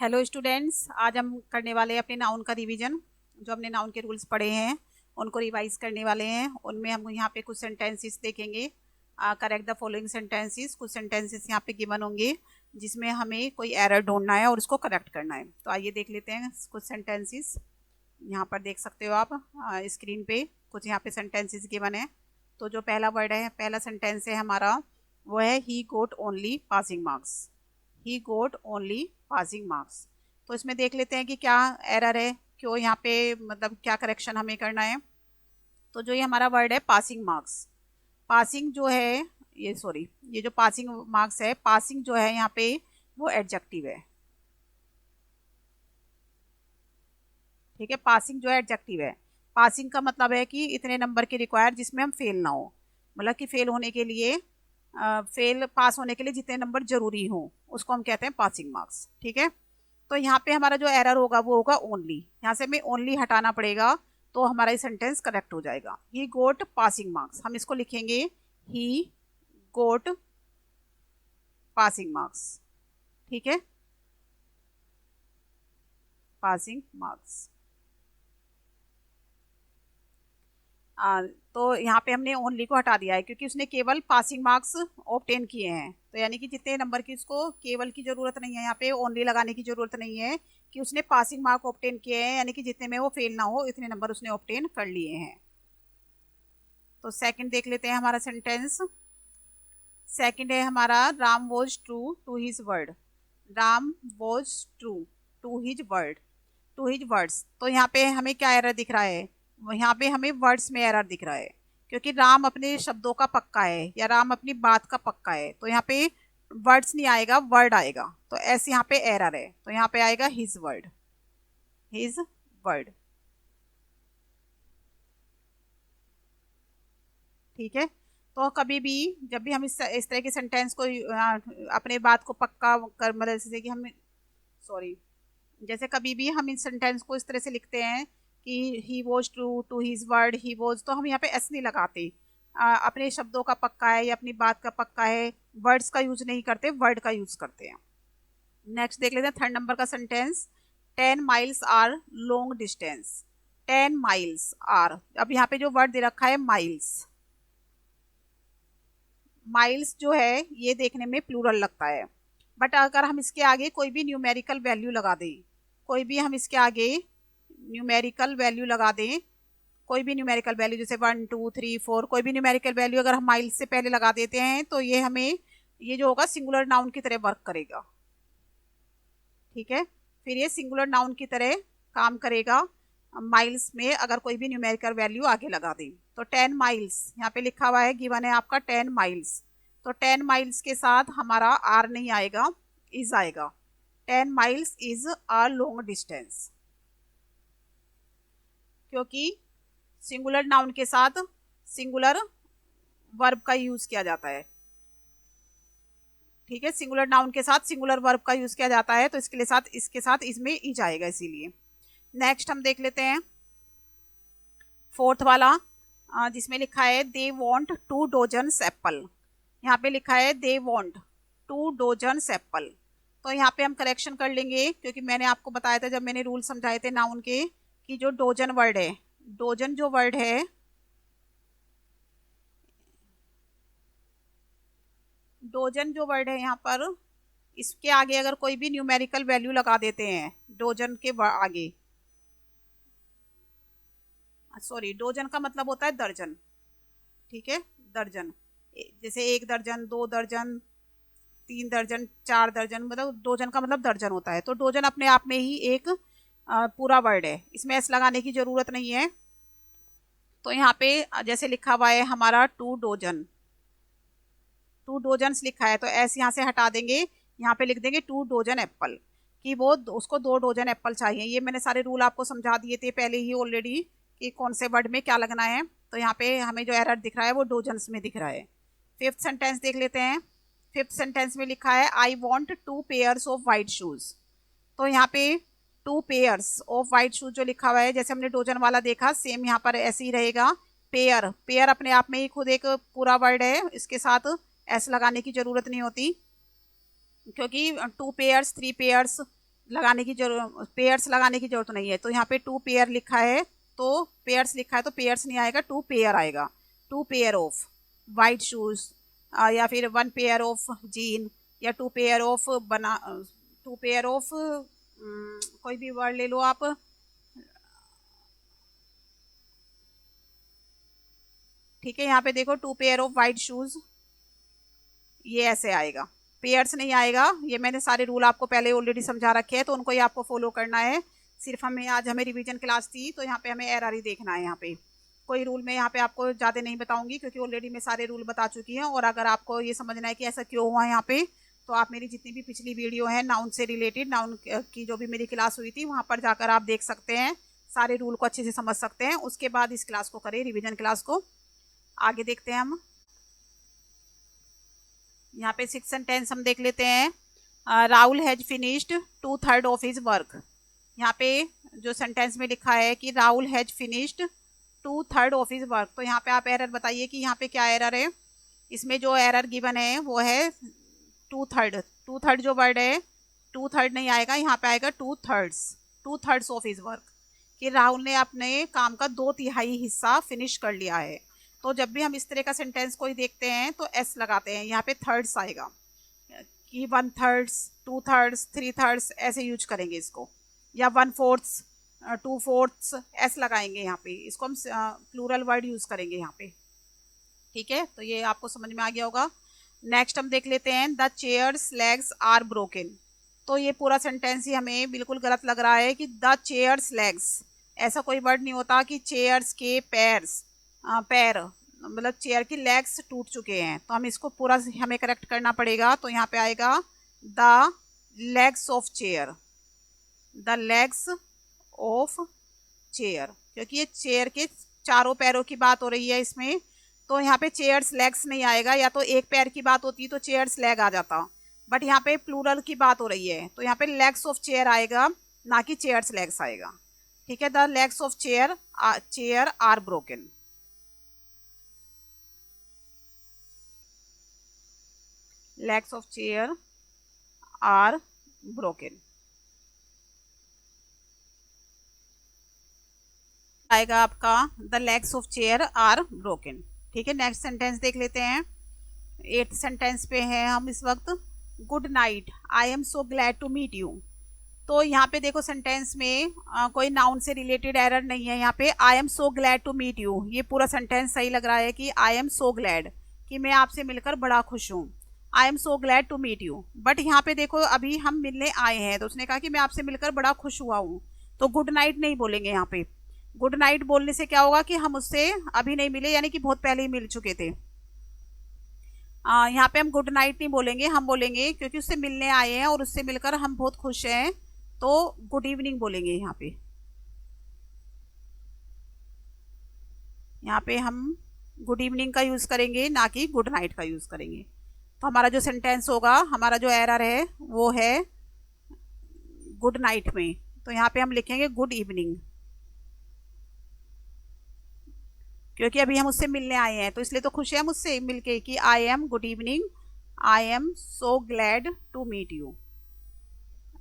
Hello students, आज हम करने वाले हैं अपने नाउन का रिवीजन। जो हमने नाउन के रूल्स पढ़े हैं उनको रिवाइज करने वाले हैं। उनमें हम यहाँ पे कुछ सेंटेंसेस देखेंगे। Correct the following sentences. कुछ सेंटेंसेस यहाँ पे गिवन होंगे जिसमें हमें कोई एरर ढूंढना है और उसको करेक्ट करना है। तो आइए देख लेते हैं कुछ सेंटेंसेस। यहाँ पर देख सकते हो आप स्क्रीन पे कुछ यहाँ पे सेंटेंसेस गिवन है। तो जो पहला वर्ड है, पहला सेंटेंस है हमारा, वो है ही गोट ओनली पासिंग मार्क्स। ही गोट ओनली पासिंग मार्क्स। तो इसमें देख लेते हैं कि क्या एरर है, क्यों यहाँ पे मतलब क्या करेक्शन हमें करना है। तो जो ये हमारा वर्ड है पासिंग मार्क्स, पासिंग जो है ये सॉरी ये जो पासिंग मार्क्स है, पासिंग जो है यहाँ पे वो एडजेक्टिव है। ठीक है, पासिंग जो है एडजेक्टिव है। पासिंग का मतलब है कि इतने नंबर के रिक्वायर जिसमें हम फेल ना हो, मतलब कि फेल होने के लिए फेल पास होने के लिए जितने नंबर जरूरी हो उसको हम कहते हैं पासिंग मार्क्स। ठीक है, तो यहाँ पे हमारा जो एरर होगा वो होगा ओनली। यहाँ से हमें ओनली हटाना पड़ेगा तो हमारा ये सेंटेंस करेक्ट हो जाएगा। ही गोट पासिंग मार्क्स, हम इसको लिखेंगे ही गोट पासिंग मार्क्स। ठीक है, पासिंग मार्क्स। तो यहाँ पे हमने ओनली को हटा दिया है क्योंकि उसने केवल पासिंग मार्क्स ऑब्टेन किए हैं। तो यानी कि जितने नंबर की उसको केवल की जरूरत नहीं है, यहाँ पे ओनली लगाने की जरूरत नहीं है कि उसने पासिंग मार्क ऑब्टेन किए हैं, यानी कि जितने में वो फेल ना हो इतने नंबर उसने ऑब्टेन कर लिए हैं। तो सेकंड देख लेते हैं हमारा सेंटेंस। सेकंड है हमारा Ram was true to his word. Ram was true to his word, to his words. तो यहाँ पे हमें क्या एरर दिख रहा है, यहाँ पे हमें वर्ड्स में एरर दिख रहा है क्योंकि राम अपने शब्दों का पक्का है या राम अपनी बात का पक्का है। तो यहाँ पे वर्ड्स नहीं आएगा, वर्ड आएगा। तो ऐसे यहाँ पे एरर है, तो यहाँ पे आएगा हिज वर्ड, हिज वर्ड। ठीक है, तो कभी भी जब भी हम इस तरह के सेंटेंस को अपने बात को पक्का कर, मतलब जैसे कि हम सॉरी जैसे कभी भी हम इस सेंटेंस को इस तरह से लिखते हैं कि he was true to his word, he was, तो हम यहाँ पे एस नहीं लगाते। अपने शब्दों का पक्का है या अपनी बात का पक्का है, वर्ड्स का यूज नहीं करते, वर्ड का यूज करते हैं। नेक्स्ट देख लेते हैं थर्ड नंबर का sentence. 10 miles are long distance. 10 miles are, अब यहाँ पे जो वर्ड दे रखा है माइल्स, माइल्स जो है ये देखने में प्लूरल लगता है, बट अगर हम इसके आगे कोई भी न्यूमेरिकल वैल्यू लगा दें, कोई भी हम इसके आगे न्यूमेरिकल वैल्यू लगा दें, कोई भी न्यूमेरिकल वैल्यू जैसे 1 2 3 4, कोई भी न्यूमेरिकल वैल्यू अगर हम माइल्स से पहले लगा देते हैं तो ये हमें ये जो होगा सिंगुलर नाउन की तरह वर्क करेगा। ठीक है, फिर ये सिंगुलर नाउन की तरह काम करेगा माइल्स में अगर कोई भी न्यूमेरिकल वैल्यू आगे लगा दें। तो 10 माइल्स यहाँ पे लिखा हुआ है, गिवन है आपका 10 माइल्स। तो 10 माइल्स के साथ हमारा आर नहीं आएगा, इज आएगा। 10 miles is a long distance, क्योंकि सिंगुलर नाउन के साथ सिंगुलर वर्ब का यूज किया जाता है। ठीक है, सिंगुलर नाउन के साथ सिंगुलर वर्ब का यूज किया जाता है, तो इसके साथ इसमें ई जाएगा, इसीलिए। नेक्स्ट हम देख लेते हैं फोर्थ वाला, जिसमें लिखा है दे वॉन्ट 2 डोजन्स एप्पल। यहाँ पे लिखा है दे वॉन्ट 2 डोजन्स एप्पल। तो यहाँ पे हम करेक्शन कर लेंगे क्योंकि मैंने आपको बताया था जब मैंने रूल समझाए थे नाउन के कि जो डोजन वर्ड है, डोजन जो वर्ड है, डोजन जो वर्ड है यहाँ पर, इसके आगे अगर कोई भी न्यूमेरिकल वैल्यू लगा देते हैं डोजन के आगे, सॉरी डोजन का मतलब होता है दर्जन। ठीक है, दर्जन, जैसे 1 दर्जन, 2 दर्जन, 3 दर्जन, 4 दर्जन, मतलब डोजन का मतलब दर्जन होता है। तो डोजन अपने आप में ही एक पूरा वर्ड है, इसमें एस लगाने की जरूरत नहीं है। तो यहाँ पे जैसे लिखा हुआ है हमारा 2 डोजन, 2 डोजन्स लिखा है, तो एस यहाँ से हटा देंगे, यहाँ पे लिख देंगे 2 डोजन एप्पल, कि वो उसको 2 डोजन एप्पल चाहिए। ये मैंने सारे रूल आपको समझा दिए थे पहले ही ऑलरेडी कि कौन से वर्ड में क्या लगना है। तो यहाँ पे हमें जो एरर दिख रहा है वो डोजन्स में दिख रहा है। फिफ्थ सेंटेंस देख लेते हैं। फिफ्थ सेंटेंस में लिखा है I want 2 pairs of white shoes. तो यहाँ पे 2 पेयर्स ऑफ वाइट शूज जो लिखा हुआ है, जैसे हमने डोजन वाला देखा सेम यहाँ पर ऐसे ही रहेगा। पेयर, पेयर अपने आप में ही खुद एक पूरा वर्ड है, इसके साथ एस लगाने की जरूरत नहीं होती, क्योंकि 2 पेयर्स, 3 पेयर्स, लगाने की जरूरत, पेयर्स लगाने की जरूरत नहीं है। तो यहाँ पे 2 पेयर लिखा है, तो पेयर्स लिखा है तो पेयर्स नहीं आएगा, 2 पेयर आएगा। 2 पेयर ऑफ वाइट शूज, या फिर 1 पेयर ऑफ जीन, या 2 पेयर ऑफ 2 पेयर ऑफ कोई भी वर्ड ले लो आप। ठीक है, यहाँ पे देखो 2 पेयर ऑफ वाइट शूज, ये ऐसे आएगा, पेयर्स नहीं आएगा। ये मैंने सारे रूल आपको पहले ऑलरेडी समझा रखे हैं, तो उनको ही आपको फॉलो करना है। सिर्फ हमें रिवीजन क्लास थी, तो यहाँ पे हमें एरर ही देखना है। यहाँ पे कोई रूल मैं यहाँ पे आपको ज़्यादा नहीं बताऊंगी, क्योंकि ऑलरेडी मैं सारे रूल बता चुकी हूँ। और अगर आपको ये समझना है कि ऐसा क्यों हुआ है यहाँ पे, तो आप मेरी जितनी भी पिछली वीडियो है नाउन से रिलेटेड, नाउन की जो भी मेरी क्लास हुई थी, वहाँ पर जाकर आप देख सकते हैं, सारे रूल को अच्छे से समझ सकते हैं। उसके बाद इस क्लास को करें, रिविजन क्लास को। आगे देखते हैं हम। यहाँ पे 6 सेंटेंस हम देख लेते हैं। Rahul has finished 2/3 of his work. यहाँ पे जो सेंटेंस में लिखा है कि Rahul has finished 2/3 of his work, तो यहाँ पे आप एरर बताइए कि यहाँ पे क्या एरर है। इसमें जो एरर गिवन है वो है 2/3। 2/3 जो वर्ड है, 2/3 नहीं आएगा, यहाँ पे आएगा 2/3 ऑफ हिज वर्क, कि राहुल ने अपने काम का 2/3 हिस्सा फिनिश कर लिया है। तो जब भी हम इस तरह का सेंटेंस कोई देखते हैं तो एस लगाते हैं, यहाँ पे थर्ड्स आएगा, कि 1/3, 2/3, 3/3 ऐसे यूज करेंगे इसको, या 1/4, 2/4 एस लगाएंगे यहाँ पे। इसको हम प्लूरल वर्ड यूज करेंगे यहाँ पे। ठीक है, तो ये आपको समझ में आ गया होगा। नेक्स्ट हम देख लेते हैं, the chairs legs are broken. तो ये पूरा सेंटेंस ही हमें बिल्कुल गलत लग रहा है कि द चेयर्स लेग्स, ऐसा कोई वर्ड नहीं होता कि चेयर्स के पैर, मतलब चेयर की लेग्स टूट चुके हैं। तो हम इसको पूरा हमें करेक्ट करना पड़ेगा। तो यहाँ पे आएगा the legs of chair, the legs of chair, क्योंकि ये चेयर के चारों पैरों की बात हो रही है इसमें। तो यहाँ पे चेयर्स लेग्स नहीं आएगा, या तो एक पैर की बात होती तो चेयर्स लेग आ जाता, बट यहाँ पे प्लूरल की बात हो रही है, तो यहाँ पे लेग्स ऑफ चेयर आएगा, ना कि चेयर्स लेग्स आएगा। ठीक है, the legs of chair are broken. Legs of chair are broken आएगा आपका, the legs of chair are broken. ठीक है, नेक्स्ट सेंटेंस देख लेते हैं। 8th सेंटेंस पे हैं हम इस वक्त। Good night, I am so glad to meet you. तो यहाँ पे देखो सेंटेंस में कोई नाउन से रिलेटेड एरर नहीं है। यहाँ पे I am so glad to meet you, ये पूरा सेंटेंस सही लग रहा है कि आई एम सो ग्लैड, कि मैं आपसे मिलकर बड़ा खुश हूँ। I am so glad to meet you, but यहाँ पे देखो अभी हम मिलने आए हैं, तो उसने कहा कि मैं आपसे मिलकर बड़ा खुश हुआ हूँ, तो गुड नाइट नहीं बोलेंगे यहाँ पे। गुड नाइट बोलने से क्या होगा कि हम उससे अभी नहीं मिले, यानी कि बहुत पहले ही मिल चुके थे। यहाँ पे हम गुड नाइट नहीं बोलेंगे, हम बोलेंगे क्योंकि उससे मिलने आए हैं और उससे मिलकर हम बहुत खुश हैं, तो गुड इवनिंग बोलेंगे यहाँ पे। यहाँ पे हम गुड इवनिंग का यूज़ करेंगे, ना कि गुड नाइट का यूज़ करेंगे। तो हमारा जो सेंटेंस होगा, हमारा जो एरर है वो है गुड नाइट में, तो यहाँ पे हम लिखेंगे गुड इवनिंग, क्योंकि अभी हम उससे मिलने आए हैं, तो इसलिए तो खुश है मुझसे मिलके कि I am good evening, I am so glad to meet you.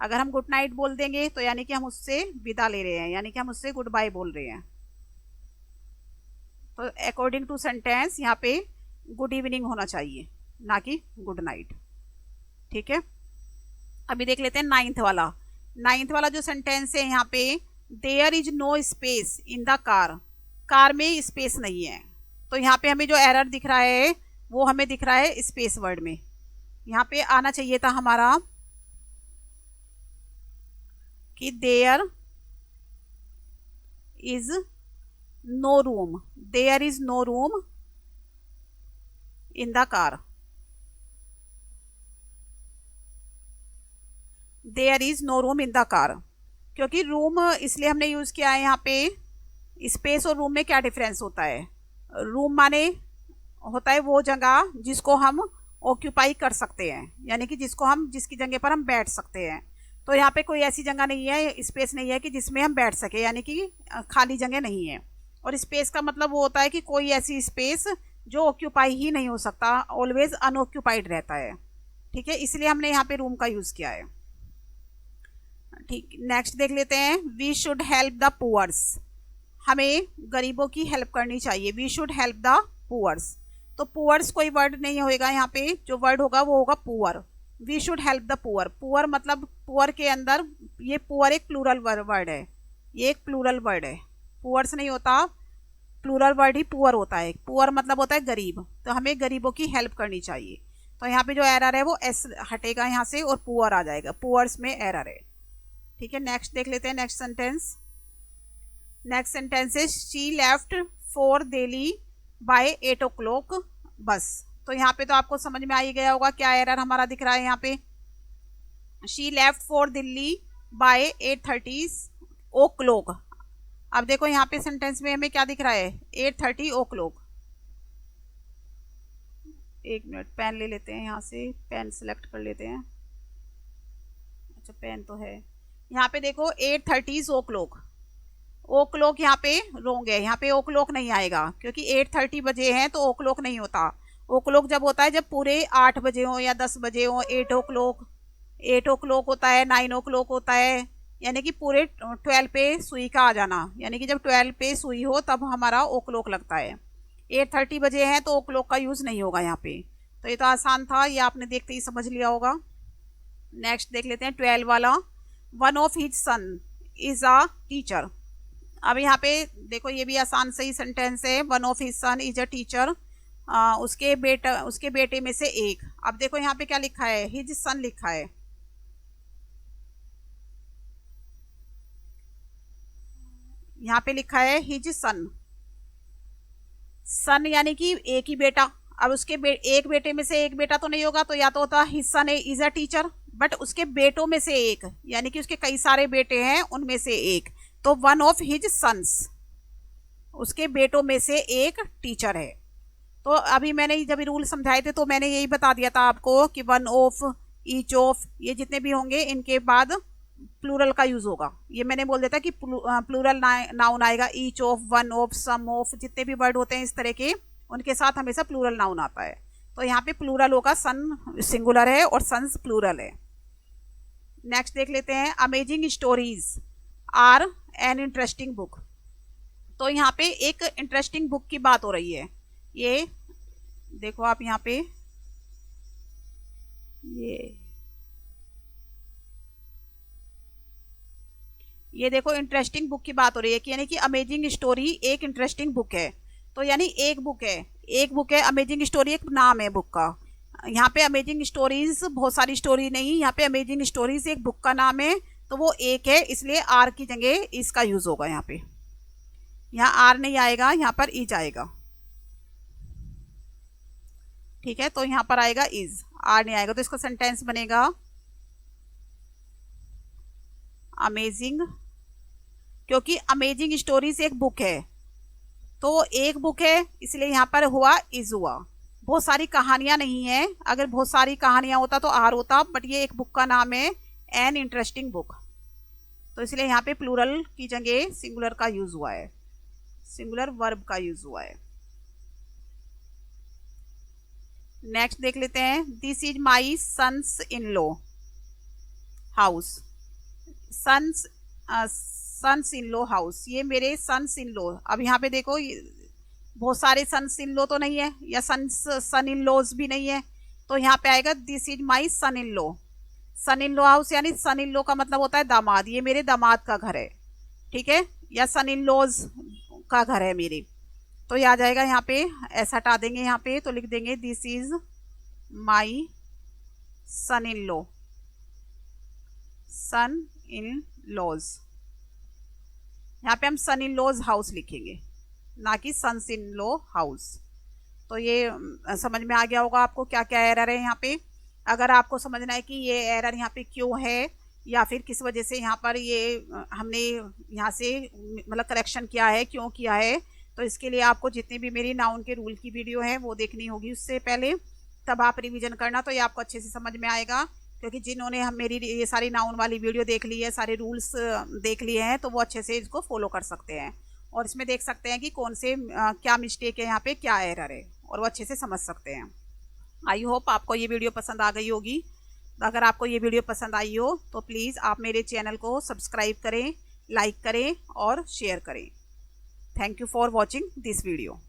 अगर हम गुड नाइट बोल देंगे तो यानी कि हम उससे विदा ले रहे हैं, यानी कि हम उससे गुड बाय बोल रहे हैं। तो अकॉर्डिंग टू सेंटेंस यहाँ पे गुड इवनिंग होना चाहिए, ना कि गुड नाइट। ठीक है, अभी देख लेते हैं 9th वाला। 9th वाला जो सेंटेंस है यहाँ पे, there is no space in the car, car में स्पेस नहीं है। तो यहाँ पे हमें जो एरर दिख रहा है वो हमें दिख रहा है स्पेस वर्ड में। यहाँ पे आना चाहिए था हमारा कि there is no room, there is no room in the car, there is no room in the car, क्योंकि रूम इसलिए हमने यूज किया है यहाँ पे। स्पेस और रूम में क्या डिफरेंस होता है? रूम माने होता है वो जगह जिसको हम ऑक्यूपाई कर सकते हैं, यानी कि जिसकी जगह पर हम बैठ सकते हैं। तो यहाँ पे कोई ऐसी जगह नहीं है, स्पेस नहीं है कि जिसमें हम बैठ सके, यानी कि खाली जगह नहीं है। और स्पेस का मतलब वो होता है कि कोई ऐसी स्पेस जो ऑक्यूपाई ही नहीं हो सकता, ऑलवेज अनऑक्यूपाइड रहता है। ठीक है, इसलिए हमने यहाँ पे रूम का यूज़ किया है। ठीक, नेक्स्ट देख लेते हैं। We should help the poors, हमें गरीबों की हेल्प करनी चाहिए। We should help the poors, तो पुअर्स कोई वर्ड नहीं होएगा यहाँ पे, जो वर्ड होगा वो होगा poor. We should help the poor, poor मतलब पुअर के अंदर ये पुअर एक प्लूरल वर्ड है, ये एक प्लूरल वर्ड है, पुअर्स नहीं होता, प्लूरल वर्ड ही पुअर होता है। पुअर मतलब होता है गरीब, तो हमें गरीबों की हेल्प करनी चाहिए। तो यहाँ पे जो एरर है वो एस हटेगा यहाँ से और पुअर आ जाएगा, पुअर्स में एरर है। ठीक है, नेक्स्ट देख लेते हैं next sentence. Next sentence is she left for Delhi by 8 o'clock बस। तो यहाँ पे तो आपको समझ में आ ही गया होगा क्या एरर हमारा दिख रहा है यहाँ पे। She left for Delhi by 8:30 o'clock। अब देखो यहाँ पे सेंटेंस में हमें क्या दिख रहा है, 8:30 o'clock। एक मिनट, पेन ले लेते हैं यहाँ से, पेन सेलेक्ट कर लेते हैं। अच्छा पेन तो है। यहाँ पे देखो 8:30 o'clock, o'clock यहाँ पे रोंग है, यहाँ पे o'clock नहीं आएगा क्योंकि 8:30 बजे हैं तो o'clock नहीं होता। o'clock जब होता है जब पूरे 8 बजे हो या 10 बजे हो। 8 o'clock होता है, 9 o'clock होता है, यानी कि पूरे 12 पे सुई का आ जाना, यानी कि जब 12 पे सुई हो तब हमारा o'clock लगता है। 8:30 बजे हैं तो o'clock का यूज़ नहीं होगा यहाँ पे। तो ये तो आसान था, ये आपने देखते ही समझ लिया होगा। नेक्स्ट देख लेते हैं 12 वाला। One of his son is a teacher. अब यहाँ पे देखो ये भी आसान सही सेंटेंस है, one of his son is a teacher, उसके बेटे में से एक। अब देखो यहाँ पे क्या लिखा है, हिज सन लिखा है, यहाँ पे लिखा है हिज सन, सन यानी कि एक ही बेटा। अब उसके एक बेटे में से एक बेटा तो नहीं होगा, तो या तो होता his son is a teacher, but उसके बेटों में से एक, यानी कि उसके कई सारे बेटे हैं उनमें से एक, तो वन ऑफ हिज सन्स, उसके बेटों में से एक टीचर है। तो अभी मैंने जब रूल समझाए थे तो मैंने यही बता दिया था आपको कि वन ऑफ, ईच ऑफ, ये जितने भी होंगे इनके बाद प्लूरल का यूज होगा। ये मैंने बोल दिया था कि प्लूरल नाउन आएगा, each of, one of, some of, जितने भी वर्ड होते हैं इस तरह के उनके साथ हमेशा प्लूरल नाउन आता है। तो यहाँ पे प्लूरल होगा, सन सिंगुलर है और सन्स प्लूरल है। नेक्स्ट देख लेते हैं, amazing stories are an interesting book. तो यहाँ पे एक इंटरेस्टिंग बुक की बात हो रही है। ये देखो आप यहाँ पे, ये देखो इंटरेस्टिंग बुक की बात हो रही है कि यानी कि अमेजिंग स्टोरी एक इंटरेस्टिंग बुक है। तो यानी एक बुक है, अमेजिंग स्टोरी एक नाम है बुक का। यहाँ पे अमेजिंग स्टोरीज बहुत सारी स्टोरी नहीं, यहाँ पे अमेजिंग स्टोरीज एक बुक का नाम है, तो वो एक है, इसलिए आर की जगह इसका यूज होगा। यहाँ पे यहाँ आर नहीं आएगा, यहाँ पर इज आएगा। ठीक है, तो यहाँ पर आएगा इज, आर नहीं आएगा, तो इसका सेंटेंस बनेगा अमेजिंग, क्योंकि अमेजिंग स्टोरीज एक बुक है, तो एक बुक है इसलिए यहाँ पर हुआ इज हुआ। बहुत सारी कहानियां नहीं है, अगर बहुत सारी कहानियां होता तो आर होता, बट ये एक बुक का नाम है, एन इंटरेस्टिंग बुक, तो इसलिए यहाँ पे प्लूरल की जगह सिंगुलर का यूज हुआ है, सिंगुलर वर्ब का यूज हुआ है। नेक्स्ट देख लेते हैं, this is my sons in law house. Sons in law house, ये मेरे सन्स इन लॉ। अब यहाँ पे देखो बहुत सारे सन्स इन लॉ तो नहीं है, या सन इन लॉज भी नहीं है, तो यहाँ पे आएगा this is my son in law. Son in law house यानी सन इन लॉ का मतलब होता है दामाद, ये मेरे दामाद का घर है। ठीक है, या सन इन लॉज का घर है मेरे, तो ये आ जाएगा यहाँ पे, ऐसा हटा देंगे यहाँ पे, तो लिख देंगे this is my son in law, son in laws. यहाँ पे हम सन इन लॉज हाउस लिखेंगे, ना कि सन्स इन लॉ हाउस। तो ये समझ में आ गया होगा आपको क्या क्या एरर है यहाँ पे। अगर आपको समझना है कि ये एरर यहाँ पे क्यों है या फिर किस वजह से यहाँ पर ये हमने यहाँ से मतलब करेक्शन किया है, क्यों किया है, तो इसके लिए आपको जितनी भी मेरी नाउन के रूल की वीडियो है वो देखनी होगी उससे पहले, तब आप रिवीजन करना, तो ये आपको अच्छे से समझ में आएगा। क्योंकि जिन्होंने हम मेरी ये सारी नाउन वाली वीडियो देख ली है, सारे रूल्स देख लिए हैं, तो वो अच्छे से इसको फॉलो कर सकते हैं और इसमें देख सकते हैं कि कौन से क्या मिस्टेक है यहाँ पे, क्या एरर है, और वो अच्छे से समझ सकते हैं। आई होप आपको ये वीडियो पसंद आ गई होगी। अगर आपको ये वीडियो पसंद आई हो तो प्लीज़ आप मेरे चैनल को सब्सक्राइब करें, लाइक करें और शेयर करें। Thank you for watching this video.